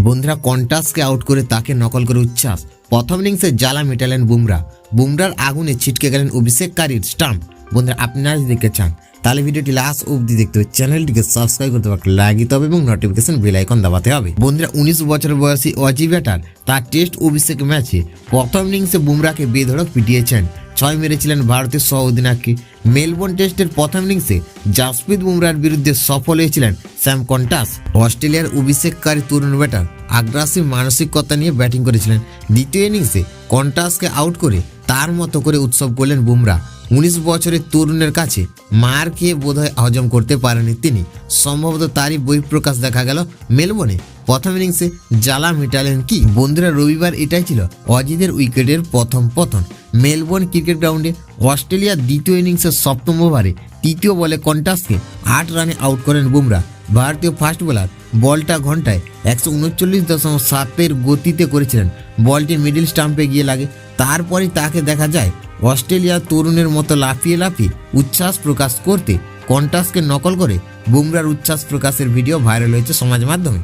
বন্ধুরা কন্টাসকে আউট করে তাকে নকল করে উচ্ছ্বাস। প্রথম ইনিংসে জ্বালা মেটালেন বুমরার আগুনে ছিটকে গেলেন অভিষেককারীর স্টাম্প। বন্ধুরা আপনারা যদি দেখতে চান তাহলে ভিডিওটি লাস্ট অবধি দেখতে হবে, চ্যানেলটিকে সাবস্ক্রাইব করতে হবে, লাইক দিতে হবে এবং নোটিফিকেশন বেল আইকন দাবাতে হবে। বন্ধুরা 19 বছর বয়সী অজি ব্যাটার তার টেস্ট অভিষেক ম্যাচে প্রথম ইনিংসে বুমরাকে বেধড়ক পিটিয়েছেন। 6 মেরেছিলেন ভারতের সহ অধিনায়ককে। মেলবোর্ন টেস্টের প্রথম ইনিংসে জাসপ্রীত বুমরার বিরুদ্ধে সফল হয়েছিলেন স্যাম কন্টাস। অস্ট্রেলিয়ার অভিষেককারী তরুণ ব্যাটার আগ্রাসী মানসিকতা নিয়ে ব্যাটিং করেছিলেন। দ্বিতীয় ইনিংসে কন্টাসকে আউট করে তার মতো করে উৎসব করলেন বুমরা। 19 বছরের তরুণের কাছে মার খেয়ে বোধহয় হজম করতে পারেনি তিনি। সম্ভবত তারই বহিঃপ্রকাশ দেখা গেল মেলবোর্নে। প্রথম ইনিংসে জ্বালা মেটালেন কি? বন্ধুরা রবিবার এটাই ছিল অজিদের উইকেটের প্রথম পতন মেলবোর্ন ক্রিকেট গ্রাউন্ডে। অস্ট্রেলিয়ার দ্বিতীয় ইনিংসের সপ্তম ওভারে তৃতীয় বলে কন্টাসকে 8 রানে আউট করেন বুমরা। ভারতীয় ফাস্ট বোলার বলটা ঘন্টায় 139.7 গতিতে করেছিলেন। বলটি মিডল স্টাম্পে গিয়ে লাগে। তারপরই তাকে দেখা যায় অস্ট্রেলিয়ার তরুণের মতো লাফিয়ে লাফিয়ে উচ্ছ্বাস প্রকাশ করতে। কন্টাসকে নকল করে বুমরার উচ্ছ্বাস প্রকাশের ভিডিও ভাইরাল হয়েছে সমাজ মাধ্যমে।